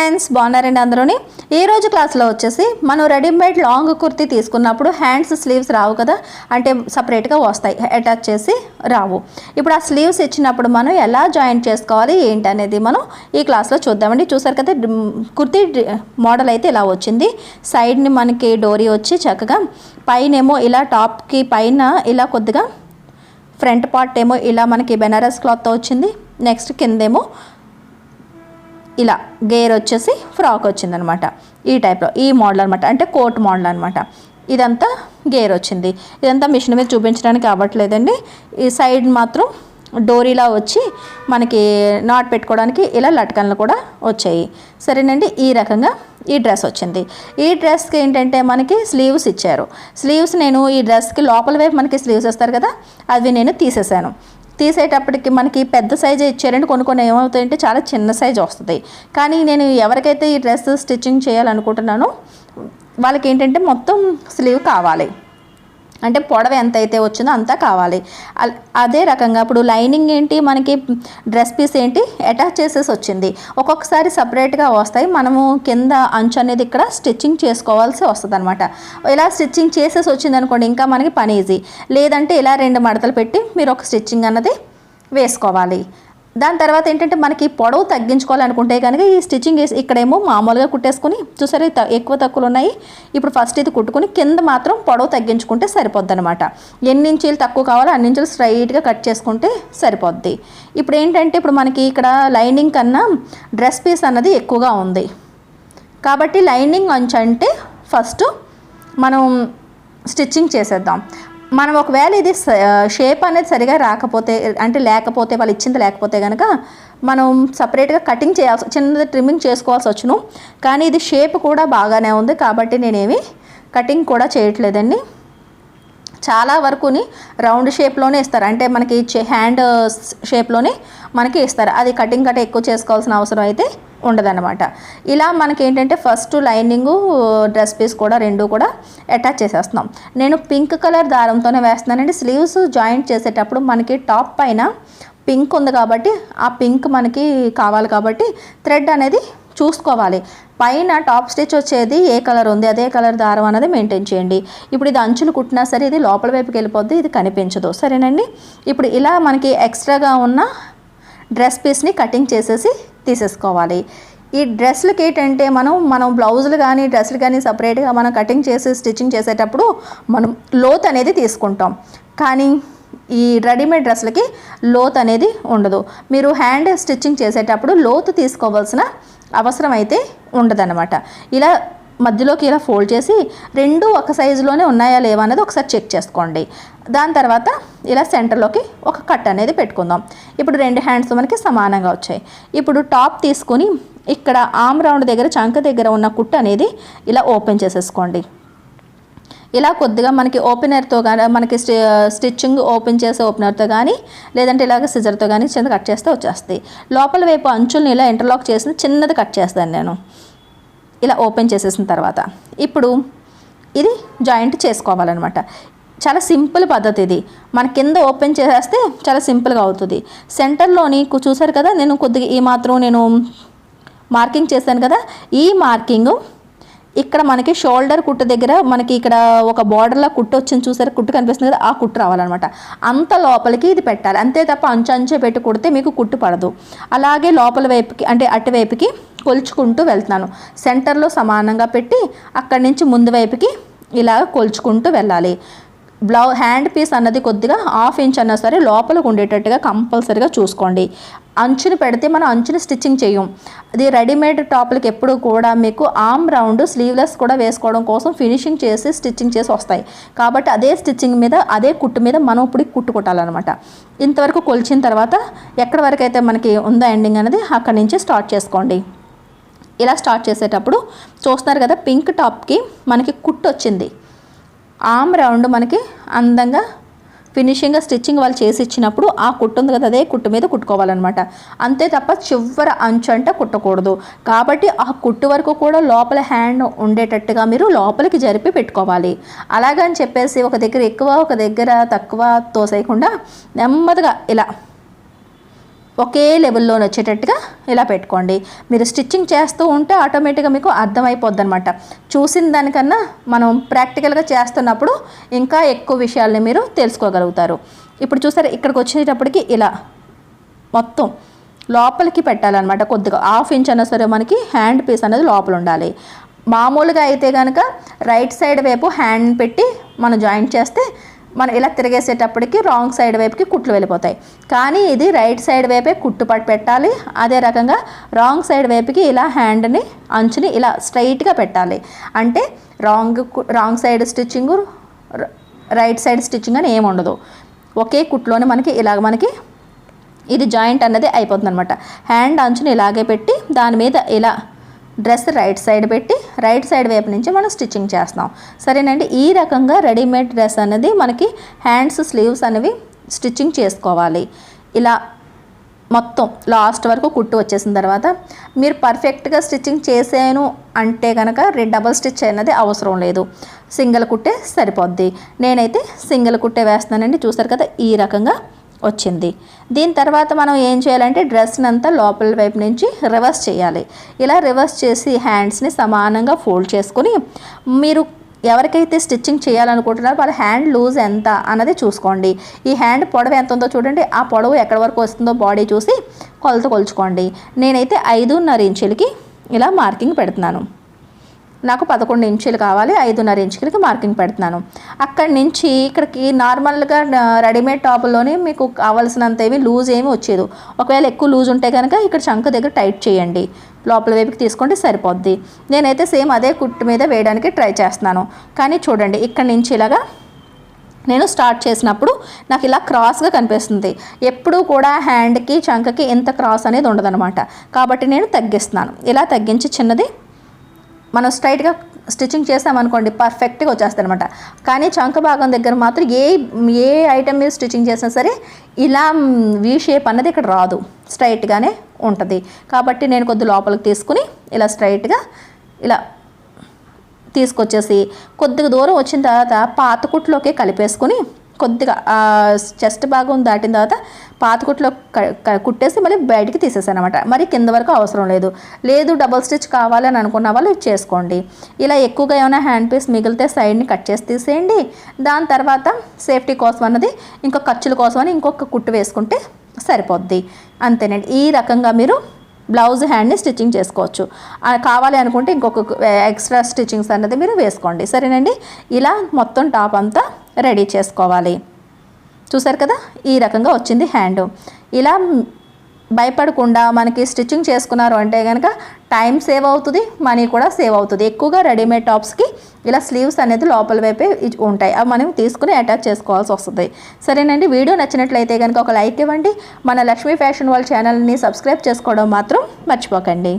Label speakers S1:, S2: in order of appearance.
S1: Friends బాగున్నారండి అందరూని ఈ రోజు క్లాస్లో వచ్చేసి మనం రెడీమేడ్ లాంగ్ కుర్తీ తీసుకున్నప్పుడు హ్యాండ్స్ స్లీవ్స్ రావు కదా అంటే సపరేట్గా వస్తాయి అటాచ్ చేసి రావు ఇప్పుడు ఆ స్లీవ్స్ ఇచ్చినప్పుడు మనం ఎలా జాయింట్ చేసుకోవాలి ఏంటి అనేది మనం ఈ క్లాస్లో చూద్దామండి చూసారు కదా కుర్తీ మోడల్ అయితే ఇలా వచ్చింది సైడ్ని మనకి డోరీ వచ్చి చక్కగా పైనేమో ఇలా టాప్కి పైన ఇలా కొద్దిగా ఫ్రంట్ పార్ట్ ఏమో ఇలా మనకి బెనారస్ క్లాత్తో వచ్చింది నెక్స్ట్ కిందేమో ఇలా గేర్ వచ్చేసి ఫ్రాక్ వచ్చిందనమాట ఈ టైప్లో ఈ మోడల్ అనమాట అంటే కోట్ మోడల్ అనమాట ఇదంతా గేర్ వచ్చింది ఇదంతా మిషన్ మీద చూపించడానికి అవ్వట్లేదండి ఈ సైడ్ మాత్రం డోరీలా వచ్చి మనకి నాట్ పెట్టుకోవడానికి ఇలా లట్కన్లు కూడా వచ్చాయి సరేనండి ఈ రకంగా ఈ డ్రెస్ వచ్చింది ఈ డ్రెస్కి ఏంటంటే మనకి స్లీవ్స్ ఇచ్చారు స్లీవ్స్ నేను ఈ డ్రెస్కి లోపల వైపు మనకి స్లీవ్స్ వస్తారు కదా అవి నేను తీసేసాను తీసేటప్పటికి మనకి పెద్ద సైజే ఇచ్చారండి కొన్ని ఏమవుతాయంటే చాలా చిన్న సైజ్ వస్తుంది కానీ నేను ఎవరికైతే ఈ డ్రెస్ స్టిచ్చింగ్ చేయాలనుకుంటున్నానో వాళ్ళకి ఏంటంటే మొత్తం స్లీవ్ కావాలి అంటే పొడవ ఎంత అయితే వచ్చిందో అంతా కావాలి అదే రకంగా ఇప్పుడు లైనింగ్ ఏంటి మనకి డ్రెస్ పీస్ ఏంటి అటాచ్ చేసేసి వచ్చింది ఒక్కొక్కసారి సపరేట్గా వస్తాయి మనము కింద అంచు అనేది ఇక్కడ స్టిచ్చింగ్ చేసుకోవాల్సి వస్తుంది అనమాట ఇలా స్టిచ్చింగ్ చేసేసి వచ్చింది అనుకోండి ఇంకా మనకి పని ఈజీ లేదంటే ఇలా 2 మడతలు పెట్టి మీరు ఒక స్టిచ్చింగ్ అన్నది వేసుకోవాలి దాని తర్వాత ఏంటంటే మనకి పొడవు తగ్గించుకోవాలనుకుంటే కనుక ఈ స్టిచ్చింగ్ ఇక్కడేమో మామూలుగా కుట్టేసుకొని చూసారు ఎక్కువ తక్కువలు ఉన్నాయి ఇప్పుడు ఫస్ట్ ఇది కుట్టుకొని కింద మాత్రం పొడవు తగ్గించుకుంటే సరిపోద్ది అనమాట ఎన్ని ఇంచీలు తక్కువ కావాలో అన్ని ఇంచులు స్ట్రైట్గా కట్ చేసుకుంటే సరిపోద్ది ఇప్పుడు ఏంటంటే ఇప్పుడు మనకి ఇక్కడ లైనింగ్ కన్నా డ్రెస్ పీస్ అన్నది ఎక్కువగా ఉంది కాబట్టి లైనింగ్ అంచు అంటే ఫస్ట్ మనం స్టిచ్చింగ్ చేసేద్దాం మనం ఒకవేళ ఇది షేప్ అనేది సరిగా రాకపోతే అంటే లేకపోతే వాళ్ళు ఇచ్చింది లేకపోతే కనుక మనం సపరేట్గా కటింగ్ చేయాల్సి చిన్నది ట్రిమ్మింగ్ చేసుకోవాల్సి వచ్చును కానీ ఇది షేప్ కూడా బాగానే ఉంది కాబట్టి నేనేమి కటింగ్ కూడా చేయట్లేదండి చాలా వరకుని రౌండ్ షేప్లోనే ఇస్తారు అంటే మనకి హ్యాండ్ షేప్లోనే మనకి ఇస్తారు అది కటింగ్ కట్ట ఎక్కువ చేసుకోవాల్సిన అవసరం అయితే ఉండదన్నమాట ఇలా మనకి ఏంటంటే ఫస్ట్ లైనింగు డ్రెస్ పీస్ కూడా రెండు కూడా అటాచ్ చేసేస్తున్నాం నేను పింక్ కలర్ దారంతోనే వేస్తున్నానండి స్లీవ్స్ జాయింట్ చేసేటప్పుడు మనకి టాప్ పైన పింక్ ఉంది కాబట్టి ఆ పింక్ మనకి కావాలి కాబట్టి థ్రెడ్ అనేది చూసుకోవాలి పైన టాప్ స్టిచ్ వచ్చేది ఏ కలర్ ఉంది అదే కలర్ దారం అనేది మెయింటైన్ చేయండి ఇప్పుడు ఇది అంచులు కుట్టినా సరే ఇది లోపల వైపుకి వెళ్ళిపోద్ది ఇది కనిపించదు సరేనండి ఇప్పుడు ఇలా మనకి ఎక్స్ట్రాగా ఉన్న డ్రెస్ పీస్ని కటింగ్ చేసేసి తీసేసుకోవాలి ఈ డ్రెస్లకి ఏంటంటే మనం బ్లౌజులు కానీ డ్రెస్సులు కానీ సపరేట్గా మనం కటింగ్ చేసి స్టిచ్చింగ్ చేసేటప్పుడు మనం లోత్ అనేది తీసుకుంటాం కానీ ఈ రెడీమేడ్ డ్రెస్లకి లోత్ అనేది ఉండదు మీరు హ్యాండ్ స్టిచ్చింగ్ చేసేటప్పుడు లోతు తీసుకోవాల్సిన అవసరం అయితే ఉండదన్నమాట ఇలా మధ్యలోకి ఇలా ఫోల్డ్ చేసి రెండు ఒక సైజులోనే ఉన్నాయా లేవా అనేది ఒకసారి చెక్ చేసుకోండి దాని తర్వాత ఇలా సెంటర్లోకి ఒక కట్ అనేది పెట్టుకుందాం ఇప్పుడు 2 హ్యాండ్స్ మనకి సమానంగా వచ్చాయి ఇప్పుడు టాప్ తీసుకొని ఇక్కడ ఆమ్ రౌండ్ దగ్గర చంక దగ్గర ఉన్న కుట్టు అనేది ఇలా ఓపెన్ చేసేసుకోండి ఇలా కొద్దిగా మనకి ఓపెనర్తో కానీ మనకి స్టిచ్చింగ్ ఓపెన్ చేసే ఓపెనర్తో కానీ లేదంటే ఇలాగ సిజర్తో కానీ చిన్నది కట్ చేస్తే వచ్చేస్తుంది లోపల వైపు అంచుల్ని ఇలా ఇంటర్లాక్ చేసి చిన్నది కట్ చేస్తాను నేను ఇలా ఓపెన్ చేసేసిన తర్వాత ఇప్పుడు ఇది జాయింట్ చేసుకోవాలన్నమాట చాలా సింపుల్ పద్ధతి ఇది మన కింద ఓపెన్ చేసేస్తే చాలా సింపుల్గా అవుతుంది సెంటర్లోని చూసారు కదా నేను కొద్దిగా ఈ మాత్రం నేను మార్కింగ్ చేశాను కదా ఈ మార్కింగ్ ఇక్కడ మనకి షోల్డర్ కుట్టు దగ్గర మనకి ఇక్కడ ఒక బార్డర్లో కుట్టు వచ్చింది చూసారు కుట్టు కనిపిస్తుంది కదా ఆ కుట్టు రావాలన్నమాట అంత లోపలికి ఇది పెట్టాలి అంతే తప్ప అంచు పెట్టి కుడితే మీకు కుట్టు పడదు అలాగే లోపల వైపుకి అంటే అటువైపుకి కొలుచుకుంటూ వెళ్తున్నాను సెంటర్లో సమానంగా పెట్టి అక్కడి నుంచి ముందు వైపుకి ఇలా కొలుచుకుంటూ వెళ్ళాలి హ్యాండ్ పీస్ అన్నది కొద్దిగా 1/2 ఇంచ్ అన్నా సరే లోపలికి ఉండేటట్టుగా కంపల్సరీగా చూసుకోండి అంచుని పెడితే మనం అంచుని స్టిచ్చింగ్ చేయం అది రెడీమేడ్ టాప్లకి ఎప్పుడు కూడా మీకు ఆర్మ్ రౌండ్ స్లీవ్లెస్ కూడా వేసుకోవడం కోసం ఫినిషింగ్ చేసి స్టిచ్చింగ్ చేసి వస్తాయి కాబట్టి అదే స్టిచ్చింగ్ మీద అదే కుట్టు మీద మనం ఇప్పుడు కుట్టు కొట్టాలన్నమాట ఇంతవరకు కొలిచిన తర్వాత ఎక్కడి వరకు అయితే మనకి ఉందో ఎండింగ్ అనేది అక్కడి నుంచి స్టార్ట్ చేసుకోండి ఇలా స్టార్ట్ చేసేటప్పుడు చూస్తున్నారు కదా పింక్ టాప్కి మనకి కుట్టు వచ్చింది ఆర్మ్ రౌండ్ మనకి అందంగా ఫినిషింగ్గా స్టిచ్చింగ్ వాళ్ళు చేసి ఇచ్చినప్పుడు ఆ కుట్టు ఉంది కదా అదే కుట్టు మీద కుట్టుకోవాలన్నమాట అంతే తప్ప చివరి అంచు అంటే కుట్టకూడదు కాబట్టి ఆ కుట్టు వరకు కూడా లోపల హ్యాండ్ ఉండేటట్టుగా మీరు లోపలికి జరిపి పెట్టుకోవాలి అలాగని చెప్పేసి ఒక దగ్గర ఎక్కువ ఒక దగ్గర తక్కువ తోసేయకుండా నెమ్మదిగా ఇలా ఒకే లెవెల్లో వచ్చేటట్టుగా ఇలా పెట్టుకోండి. మీరు స్టిచ్చింగ్ చేస్తూ ఉంటే ఆటోమేటిక్గా మీకు అర్థమైపోద్ది అనమాట. చూసిన దానికన్నా మనం ప్రాక్టికల్గా చేస్తున్నప్పుడు ఇంకా ఎక్కువ విషయాల్ని మీరు తెలుసుకోగలుగుతారు. ఇప్పుడు చూసారు, ఇక్కడికి వచ్చేటప్పటికి ఇలా మొత్తం లోపలికి పెట్టాలన్నమాట. కొద్దిగా 1/2 ఇంచ్ అన్నా సరే మనకి హ్యాండ్ పీస్ అనేది లోపల ఉండాలి. మామూలుగా అయితే కనుక రైట్ సైడ్ వైపు హ్యాండ్ పెట్టి మనం జాయింట్ చేస్తే మనం ఇలా తిరిగేసేటప్పటికి రాంగ్ సైడ్ వైపుకి కుట్లు వెళ్ళిపోతాయి. కానీ ఇది రైట్ సైడ్ వైపే కుట్టు పెట్టాలి. అదే రకంగా రాంగ్ సైడ్ వైపుకి ఇలా హ్యాండ్ని అంచుని ఇలా స్ట్రైట్గా పెట్టాలి. అంటే wrong side stitching right side stitching అని ఏమి ఉండదు. ఒకే కుట్లోనే మనకి ఇది జాయింట్ అన్నది అయిపోతుంది అనమాట. హ్యాండ్ అంచుని ఇలాగే పెట్టి దాని మీద ఇలా డ్రెస్ రైట్ సైడ్ పెట్టి రైట్ సైడ్ వైపు నుంచి మనం స్టిచ్చింగ్ చేస్తున్నాం. సరేనండి. ఈ రకంగా రెడీమేడ్ డ్రెస్ అనేది మనకి హ్యాండ్స్ స్లీవ్స్ అనేవి స్టిచ్చింగ్ చేసుకోవాలి. ఇలా మొత్తం లాస్ట్ వరకు కుట్టు వచ్చేసిన తర్వాత మీరు పర్ఫెక్ట్గా స్టిచ్చింగ్ చేసాను అంటే కనుక డబల్ స్టిచ్ అనేది అవసరం లేదు, సింగిల్ కుట్టే సరిపోద్ది. నేనైతే సింగిల్ కుట్టే వేస్తున్నానండి. చూసారు కదా, ఈ రకంగా వచ్చింది. దీని తర్వాత మనం ఏం చేయాలంటే డ్రెస్ని అంతా లోపల వైపు నుంచి రివర్స్ చేయాలి. ఇలా రివర్స్ చేసి హ్యాండ్స్ని సమానంగా ఫోల్డ్ చేసుకొని మీరు ఎవరికైతే స్టిచ్చింగ్ చేయాలనుకుంటున్నారో వాళ్ళ హ్యాండ్ లూజ్ ఎంత అన్నది చూసుకోండి. ఈ హ్యాండ్ పొడవు ఎంత ఉందో చూడండి. ఆ పొడవు ఎక్కడి వరకు వస్తుందో బాడీ చూసి కొలుచుకోండి. నేనైతే 5.5 ఇంచులకి ఇలా మార్కింగ్ పెడుతున్నాను. నాకు 11 ఇంచులు కావాలి, 5.5 ఇంచులకి మార్కింగ్ పెడుతున్నాను. అక్కడి నుంచి ఇక్కడికి నార్మల్గా రెడీమేడ్ టాపుల్లోనే మీకు కావాల్సినంత ఏమి లూజ్ ఏమి వచ్చేది. ఒకవేళ ఎక్కువ లూజ్ ఉంటే కనుక ఇక్కడ చంక దగ్గర టైట్ చేయండి, లోపల వైపుకి తీసుకోండి, సరిపోద్ది. నేనైతే సేమ్ అదే కుట్టు మీద వేయడానికి ట్రై చేస్తున్నాను. కానీ చూడండి, ఇక్కడి నుంచి ఇలాగా నేను స్టార్ట్ చేసినప్పుడు నాకు ఇలా క్రాస్గా కనిపిస్తుంది. ఎప్పుడూ కూడా హ్యాండ్కి చంకకి ఎంత క్రాస్ అనేది ఉండదన్నమాట. కాబట్టి నేను తగ్గిస్తున్నాను. ఇలా తగ్గించి చిన్నది మనం స్ట్రైట్గా స్టిచ్చింగ్ చేసామనుకోండి పర్ఫెక్ట్గా వచ్చేస్తుంది అనమాట. కానీ చంక భాగం దగ్గర మాత్రం ఏ ఐటమ్ మీద స్టిచ్చింగ్ చేసినా సరే ఇలా వీ షేప్ అన్నది ఇక్కడ రాదు, స్ట్రైట్గానే ఉంటుంది. కాబట్టి నేను కొద్ది లోపలికి తీసుకుని ఇలా స్ట్రైట్గా ఇలా తీసుకొచ్చేసి కొద్దిగా దూరం వచ్చిన తర్వాత పాత కుట్లోకే కలిపేసుకుని కొద్దిగా చెస్ట్ భాగం దాటిన తర్వాత పాతకుట్లో కుట్టేసి మళ్ళీ బయటికి తీసేసాను అనమాట. మరి కింద వరకు అవసరం లేదు డబుల్ స్టిచ్ కావాలని అనుకున్న వాళ్ళు చేసుకోండి. ఇలా ఎక్కువగా ఏమైనా హ్యాండ్ పీస్ మిగిలితే సైడ్ని కట్ చేసి తీసేయండి. దాని తర్వాత సేఫ్టీ కోసం అన్నది ఇంకో ఖర్చుల కోసం అని ఇంకొక కుట్టు వేసుకుంటే సరిపోద్ది. అంతేనండి. ఈ రకంగా మీరు బ్లౌజ్ హ్యాండ్ని స్టిచ్చింగ్ చేసుకోవచ్చు. కావాలి అనుకుంటే ఇంకొక ఎక్స్ట్రా స్టిచ్చింగ్స్ అన్నది మీరు వేసుకోండి. సరేనండి. ఇలా మొత్తం టాప్ అంతా రెడీ చేసుకోవాలి. చూసారు కదా, ఈ రకంగా వచ్చింది హ్యాండ్. ఇలా భయపడకుండా మనకి స్టిచ్చింగ్ చేసుకున్నారు అంటే కనుక టైం సేవ్ అవుతుంది, మనీ కూడా సేవ్ అవుతుంది. ఎక్కువగా రెడీమేడ్ టాప్స్కి ఇలా స్లీవ్స్ అనేది లోపల వైపే ఉంటాయి, అవి మనం తీసుకుని అటాచ్ చేసుకోవాల్సి వస్తుంది. సరేనండి. వీడియో నచ్చినట్లయితే కనుక ఒక లైక్ ఇవ్వండి. మన లక్ష్మీ ఫ్యాషన్ వరల్డ్ ఛానల్ని సబ్స్క్రైబ్ చేసుకోవడం మాత్రం మర్చిపోకండి.